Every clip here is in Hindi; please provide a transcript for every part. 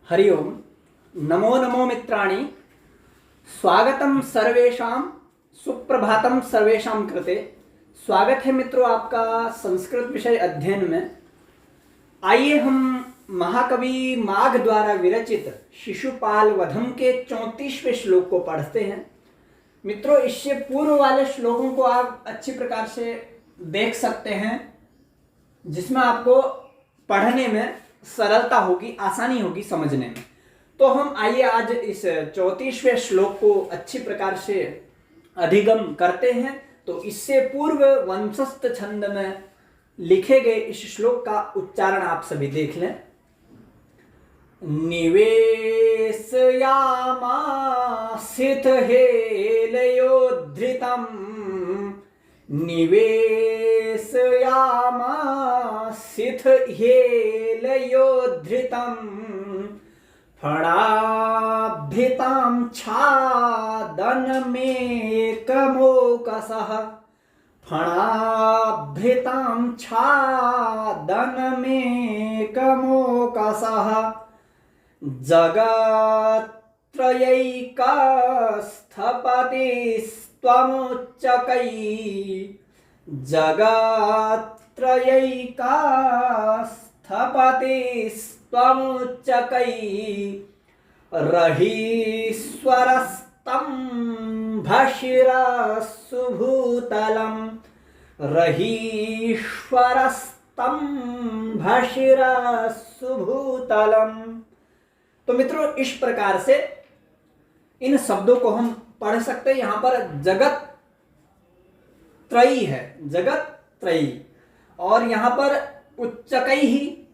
हरि ओम। नमो नमो मित्राणि। स्वागतम सर्वेषां, सुप्रभातम सर्वेषां कृते। स्वागत है मित्रों आपका संस्कृत विषय अध्ययन में। आइए हम महाकवि माघ द्वारा विरचित शिशुपाल वधम के 34वें श्लोक को पढ़ते हैं। मित्रों, इससे पूर्व वाले श्लोकों को आप अच्छी प्रकार से देख सकते हैं, जिसमें आपको पढ़ने में सरलता होगी, आसानी होगी समझने में। तो हम आइए आज इस 34वें श्लोक को अच्छी प्रकार से अधिगम करते हैं। तो इससे पूर्व वंशस्थ छंद में लिखे गए इस श्लोक का उच्चारण आप सभी देख लें। निवेशयामासिथ हेलयोद्धृतम्, निवेशयामासिथ हेलयोद्धृतम्, फणाभृतां छादनमेकमोकसः, फणाभृतां छादनमेकमोकसः, जगत्त्रयैकस्थपतिस्त्वमुच्चकै, जगत्त्रयैकस्थपतिस्त्वमुच्चकै, रहीश्वरस्तम्भशिरस्सुभूतलम्, रहीश्वरस्तम्भशिरस्सुभूतलम्। तो मित्रों, इस प्रकार से इन शब्दों को हम पढ़ सकते हैं। यहां पर जगत त्रयी है, जगत त्रयी, और यहां पर उच्चकई ही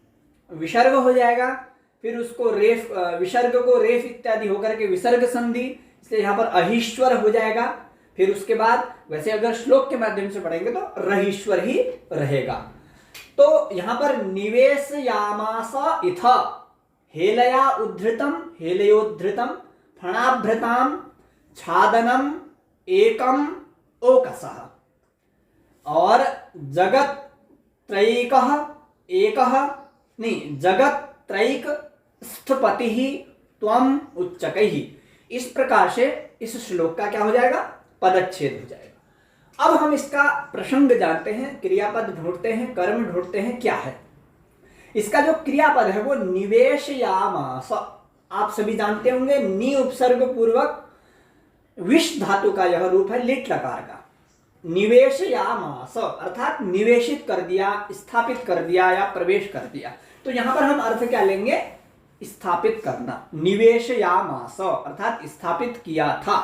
विसर्ग हो जाएगा। फिर उसको रेफ, विसर्ग को रेफ इत्यादि होकर के विसर्ग संधि, इसलिए यहां पर अहीश्वर हो जाएगा। फिर उसके बाद वैसे अगर श्लोक के माध्यम से पढ़ेंगे तो रहीश्वर ही रहेगा। तो यहां पर निवेश यामास इथ हेलया उद्धृतम हेलयोद्धृतम, फणाभृताम छादनम एकम ओकसः, और जगत त्रयिकः एकः नहीं जगत त्रयिक स्थपति ही त्वम उच्चकैः। इस प्रकार से इस श्लोक का क्या हो जाएगा? पदच्छेद हो जाएगा। अब हम इसका प्रसंग जानते हैं, क्रियापद ढूंढते हैं, कर्म ढूंढते हैं, क्या है इसका जो क्रियापद है वो निवेशयामास। आप सभी जानते होंगे, नि उपसर्ग पूर्वक विश धातु का यह रूप है लिट लकार का। निवेशयामास अर्थात निवेशित कर दिया, स्थापित कर दिया या प्रवेश कर दिया। तो यहां पर हम अर्थ क्या लेंगे? स्थापित करना। निवेशयामास अर्थात स्थापित किया था,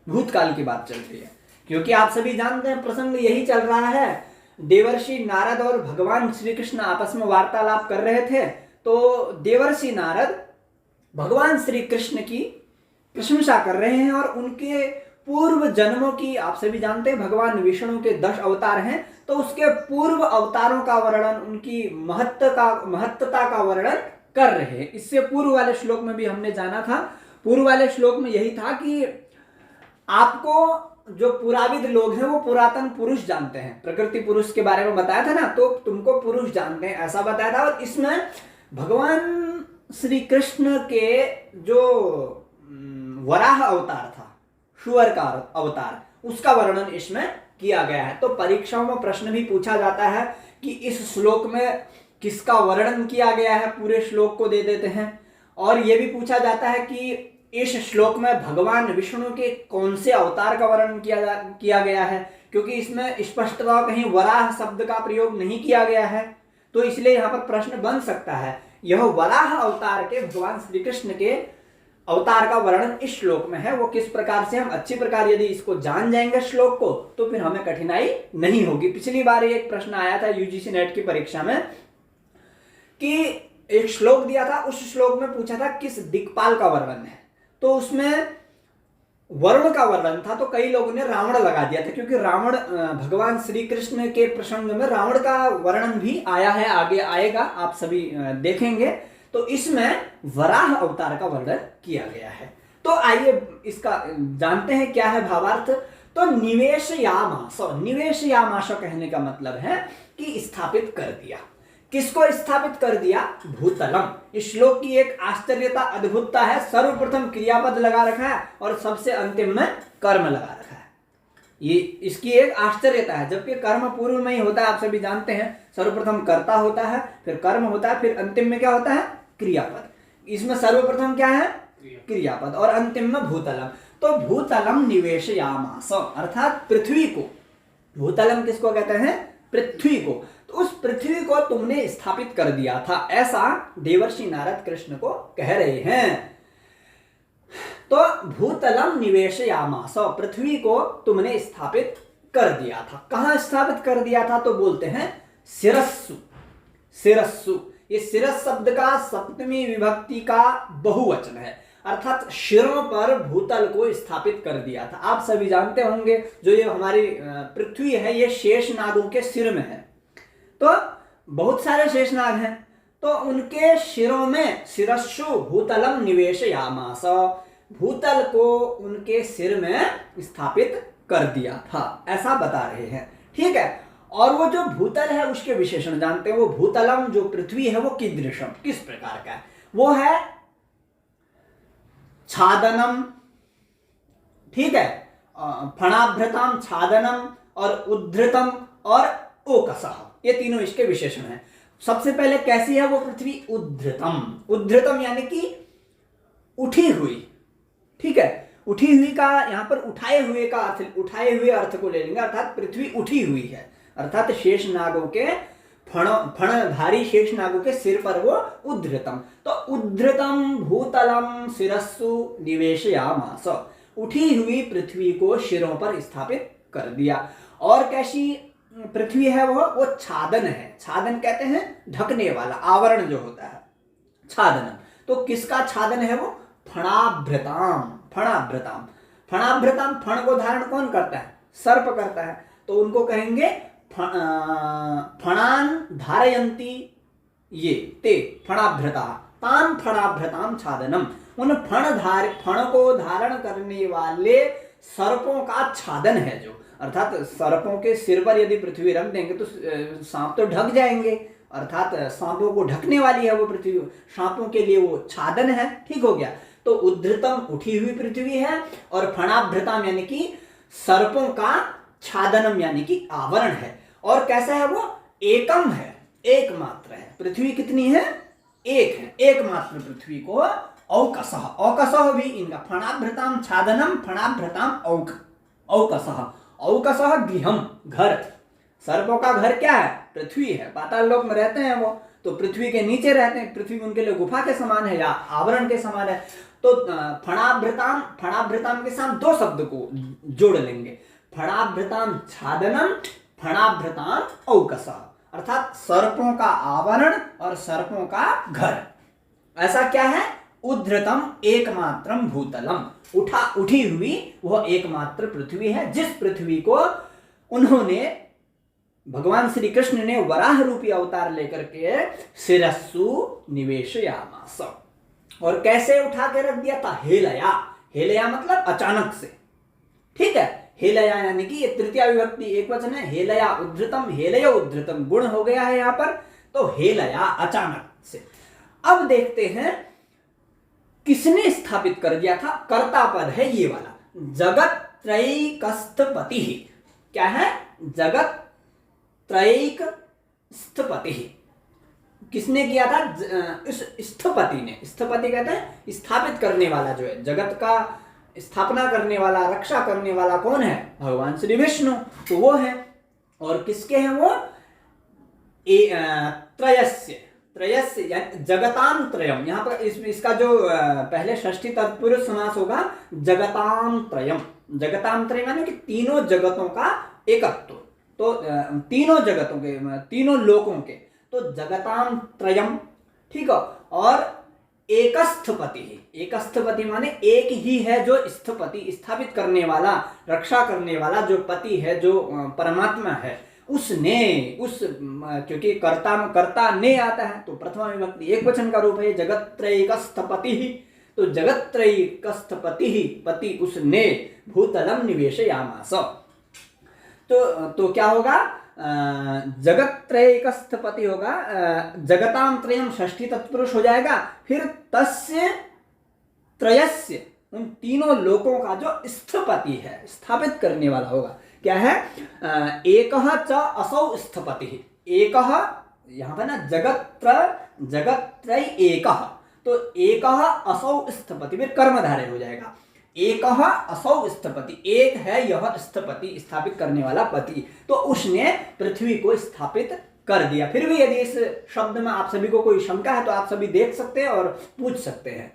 भूतकाल की बात चल रही है। क्योंकि आप सभी जानते हैं प्रसंग यही चल रहा है। देवर्षि नारद और भगवान श्री कृष्ण आपस में वार्तालाप कर रहे थे। तो देवर्षि नारद भगवान श्री कृष्ण की प्रशंसा कर रहे हैं और उनके पूर्व जन्मों की, आप सभी जानते हैं भगवान विष्णु के 10 अवतार हैं, तो उसके पूर्व अवतारों का वर्णन, उनकी महत्ता का वर्णन कर रहे हैं। इससे पूर्व वाले श्लोक में भी हमने जाना था। पूर्व वाले श्लोक में यही था कि आपको जो पुराविद लोग हैं वो पुरातन पुरुष जानते हैं, प्रकृति पुरुष के बारे में बताया था ना, तो तुमको पुरुष जानते हैं ऐसा बताया था। और इसमें भगवान श्री कृष्ण के जो वराह अवतार था, शुअर का अवतार, उसका वर्णन इसमें किया गया है। तो परीक्षाओं में प्रश्न भी पूछा जाता है कि इस श्लोक में किसका वर्णन किया गया है, पूरे श्लोक को दे देते हैं। और यह भी पूछा जाता है कि इस श्लोक में भगवान विष्णु के कौन से अवतार का वर्णन किया गया है, क्योंकि इसमें स्पष्टतः कहीं वराह शब्द का प्रयोग नहीं किया गया है। तो इसलिए यहां पर प्रश्न बन सकता है, यह वराह अवतार के भगवान श्री कृष्ण के अवतार का वर्णन इस श्लोक में है, वो किस प्रकार से। हम अच्छी प्रकार यदि इसको जान जाएंगे श्लोक को, तो फिर हमें कठिनाई नहीं होगी। पिछली बार एक प्रश्न आया था यूजीसी नेट की परीक्षा में कि एक श्लोक दिया था, उस श्लोक में पूछा था किस दिक्पाल का वर्णन है, तो उसमें वरुण का वर्णन था। तो कई लोगों ने रावण लगा दिया था, क्योंकि रावण भगवान श्री कृष्ण के प्रसंग में रावण का वर्णन भी आया है, आगे आएगा, आप सभी देखेंगे। तो इसमें वराह अवतार का वर्णन किया गया है। तो आइए इसका जानते हैं क्या है भावार्थ। तो निवेशयामास, निवेशयामास कहने का मतलब है कि स्थापित कर दिया। किसको स्थापित कर दिया? भूतलम। इस श्लोक की एक आश्चर्यता, अद्भुतता है, सर्वप्रथम क्रियापद लगा रखा है और सबसे अंतिम में कर्म लगा रखा है। ये इसकी एक आश्चर्यता है, जबकि कर्म पूर्व में ही होता है। आप सभी जानते हैं, सर्वप्रथम कर्ता होता है, फिर कर्म होता है, फिर अंतिम में क्या होता है? क्रियापद। इसमें सर्वप्रथम क्या है? क्रियापद, और अंतिम में भूतलम। तो भूतलम निवेशयामास, अर्थात पृथ्वी को, भूतलम किसको कहते हैं? पृथ्वी को। तो उस पृथ्वी को तुमने स्थापित कर दिया था, ऐसा देवर्षि नारद कृष्ण को कह रहे हैं। तो भूतलम निवेशयामास, पृथ्वी को तुमने स्थापित कर दिया था। कहां स्थापित कर दिया था? तो बोलते हैं शिरस्सु। शिरस्सु, ये शिरस शब्द का सप्तमी विभक्ति का बहुवचन है, अर्थात शिरों पर भूतल को स्थापित कर दिया था। आप सभी जानते होंगे, जो ये हमारी पृथ्वी है, ये शेषनागों के सिर में है। तो बहुत सारे शेषनाग हैं, तो उनके शिरों में शिरस्सु भूतलम निवेशयामास, भूतल को उनके सिर में स्थापित कर दिया था, ऐसा बता रहे हैं। ठीक है, और वो जो भूतल है उसके विशेषण जानते हैं। वो भूतलम जो पृथ्वी है वो कीदृशम, किस प्रकार का है? वो है छादनम, ठीक है, फणाभ्रताम छादनम, और उद्धृतम और ओकसः, ये तीनों इसके विशेषण हैं। सबसे पहले कैसी है वो पृथ्वी? उद्धृतम। उद्धृतम यानी कि उठी हुई, ठीक है, उठी हुई का यहां पर उठाए हुए का अर्थ, उठाए हुए अर्थ को ले लेंगे, अर्थात पृथ्वी उठी हुई है, अर्थात शेष नागों के फणधारी शेष नागों के सिर पर वो उद्धृतम। तो उद्धृतम भूतलम शिरस्सु निवेशयामास, उठी हुई पृथ्वी को शिरों पर स्थापित कर दिया। और कैसी पृथ्वी है वो छादन है। छादन कहते हैं ढकने वाला, आवरण जो होता है, छादन। तो किसका छादन है वो? फणाभ्रताम। फणाभ्रताम, फणाभ्रताम, फण को धारण कौन करता है? सर्प करता है। तो उनको कहेंगे फणान धारयन्ति ये ते फणाभ्रता, तान फणाभ्रताम छादनम। उन फण को धारण करने वाले सर्पों का छादन है जो, अर्थात सर्पों के सिर पर यदि पृथ्वी रख देंगे तो सांप तो ढक जाएंगे, अर्थात सांपों को ढकने वाली है वो पृथ्वी, सांपों के लिए वो छादन है। ठीक हो गया। तो उद्धृतम उठी हुई पृथ्वी है, और फणाभ्रताम यानी कि सर्पों का छादनम यानी कि आवरण है। और कैसा है वो? एकम है, एकमात्र है। पृथ्वी कितनी है? एक है, एकमात्र पृथ्वी को औकसः, औकसः भी इनका, फणाभ्रताम छादनम फणाभ्रताम औकसः। औकसः गृहम, घर। सर्पों का घर क्या है? पृथ्वी है। पाताल लोक में रहते हैं वो, तो पृथ्वी के नीचे रहते हैं। पृथ्वी उनके लिए गुफा के समान है या आवरण के समान है। तो फणाभ्रताम, फणाभ्रताम के साथ दो शब्द को जोड़ लेंगे, फणाभ्रताम छादनम फणाभ्रताम औकसः, अर्थात सर्पों का आवरण और सर्पों का घर। ऐसा क्या है? उद्धृतम एकमात्रम भूतलम, उठी हुई वह एकमात्र पृथ्वी है, जिस पृथ्वी को उन्होंने, भगवान श्री कृष्ण ने वराह रूपी अवतार लेकर के शिरस्सु निवेशयामास। और कैसे उठा के रख दिया था? हेलया। हेलया मतलब अचानक से, ठीक है। हेलया यानी कि ये तृतीय विभक्ति एक वचन है। हेलया उद्धृतम, हेलय उद्धृतम गुण हो गया है यहां पर। तो हेलया अचानक से। अब देखते हैं किसने स्थापित कर दिया था? कर्ता पद है ये वाला, जगत त्रैकस्थपति। क्या है? जगत त्रैक स्थपति। किसने किया था? इस स्थपति ने। स्थपति कहते हैं स्थापित करने वाला, जो है जगत का स्थापना करने वाला, रक्षा करने वाला कौन है? भगवान श्री विष्णु, तो वो है। और किसके हैं वो? त्रयस्य, त्रयस्य जगताम त्रयम। यहाँ पर इसका जो पहले षष्ठी तत्पुरुष समास होगा, जगताम त्रयम। जगताम त्रयम यानी कि तीनों जगतों का एकत्व। तो तीनों जगतों के, तीनों लोकों के, तो जगताम त्रयम, ठीक है। और एकस्थपति, एकस्थपति माने एक ही है, जो स्थपति स्थापित करने वाला, रक्षा करने वाला, जो पति है, जो परमात्मा है, उसने, उस, क्योंकि कर्ता ने आता है तो प्रथमा विभक्ति एक वचन का रूप है, जगत्त्रैकस्थपति ही। तो जगत्त्रैकस्थपति ही, पति उसने, भूतलम निवेशयामास। तो क्या होगा? जगत्त्रयैकस्थपति होगा, जगतां त्रयं षष्ठी तत्पुरुष हो जाएगा, फिर तस्य त्रयस्य उन तीनों लोकों का जो स्थपति है, स्थापित करने वाला होगा, क्या है? एकः च असौ स्थपति। एकः यहाँ पर ना जगत्त्रय एकः, तो एकः असौ स्थपति, फिर कर्मधारय हो जाएगा। एकः असौ स्थपति, एक है यह स्थपति, स्थापित करने वाला पति, तो उसने पृथ्वी को स्थापित कर दिया। फिर भी यदि इस शब्द में आप सभी को कोई शंका है तो आप सभी देख सकते हैं और पूछ सकते हैं।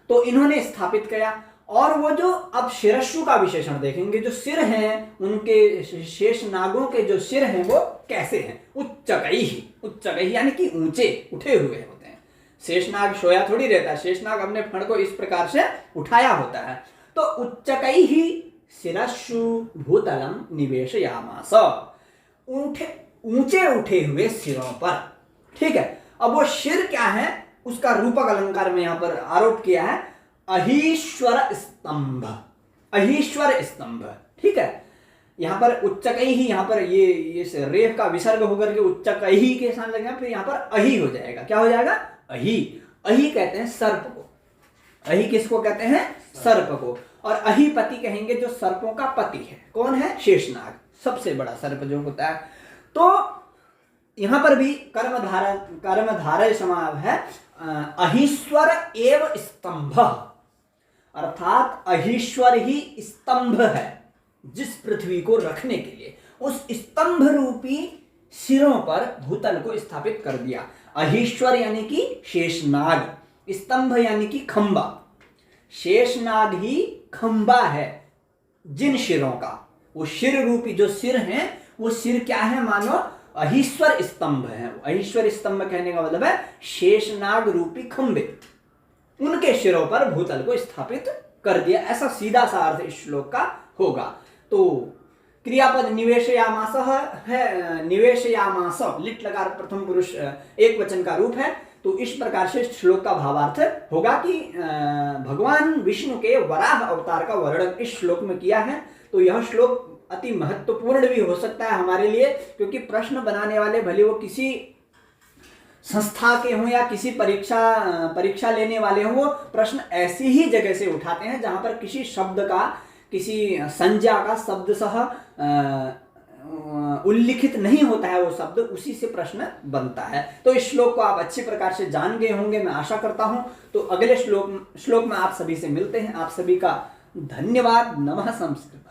तो इन्होंने स्थापित किया। और वो जो अब शिरस्सु का विशेषण देखेंगे, जो सिर हैं उनके, शेष नागों के जो सिर हैं वो कैसे हैं? उच्चकैहि, उच्चकैहि यानी कि ऊंचे उठे हुए होते हैं। शेषनाग सोया थोड़ी रहता है, शेषनाग अपने फण को इस प्रकार से उठाया होता है। तो उच्चकैहि शिरस्सु भूतलम निवेशयामास, ऊंचे उठे हुए सिरों पर। ठीक है, अब वो सिर क्या है उसका रूपक अलंकार में यहां पर आरोप किया है, अहीश्वर स्तंभ, अहीश्वर स्तंभ। ठीक है, यहां पर उच्चकैहि, यहां पर ये रेफ का विसर्ग होकर के उच्चकैहि के साथ लगेगा, फिर यहां पर अही हो जाएगा। क्या हो जाएगा? अही। अही कहते हैं सर्प को। अही किसको कहते हैं? सर्प को। और अहीपति कहेंगे जो सर्पों का पति है। कौन है? शेषनाग, सबसे बड़ा सर्प जो होता है। तो यहां पर भी कर्मधारय समाव है, अहीश्वर एव स्तंभ, अर्थात अहीश्वर ही स्तंभ है जिस पृथ्वी को रखने के लिए उस स्तंभ रूपी सिरों पर भूतल को स्थापित कर दिया। अहीश्वर यानी कि शेषनाग, स्तंभ यानी कि खंबा। शेषनाग ही खंबा है जिन शिरों का। वो शिर रूपी जो सिर हैं वो सिर क्या है? मानो अहीश्वर स्तंभ है। अहीश्वर स्तंभ कहने का मतलब है शेषनाग रूपी खंबे, उनके शिरों पर भूतल को स्थापित कर दिया। ऐसा सीधा सा अर्थ इस श्लोक का होगा। तो क्रियापद निवेशयामास है, निवेशयामास लिट लकार प्रथम पुरुष एक वचन का रूप है। तो इस प्रकार से श्लोक का भावार्थ होगा कि भगवान विष्णु के वराह अवतार का वर्णन इस श्लोक में किया है। तो यह श्लोक अति महत्वपूर्ण भी हो सकता है हमारे लिए, क्योंकि प्रश्न बनाने वाले भले वो किसी संस्था के हों या किसी परीक्षा लेने वाले हों, वो प्रश्न ऐसी ही जगह से उठाते हैं जहां पर किसी शब्द का, किसी संज्ञा का शब्द सह उल्लिखित नहीं होता है वो शब्द, उसी से प्रश्न बनता है। तो इस श्लोक को आप अच्छी प्रकार से जान गए होंगे, मैं आशा करता हूं। तो अगले श्लोक में आप सभी से मिलते हैं। आप सभी का धन्यवाद। नमः संस्कृत।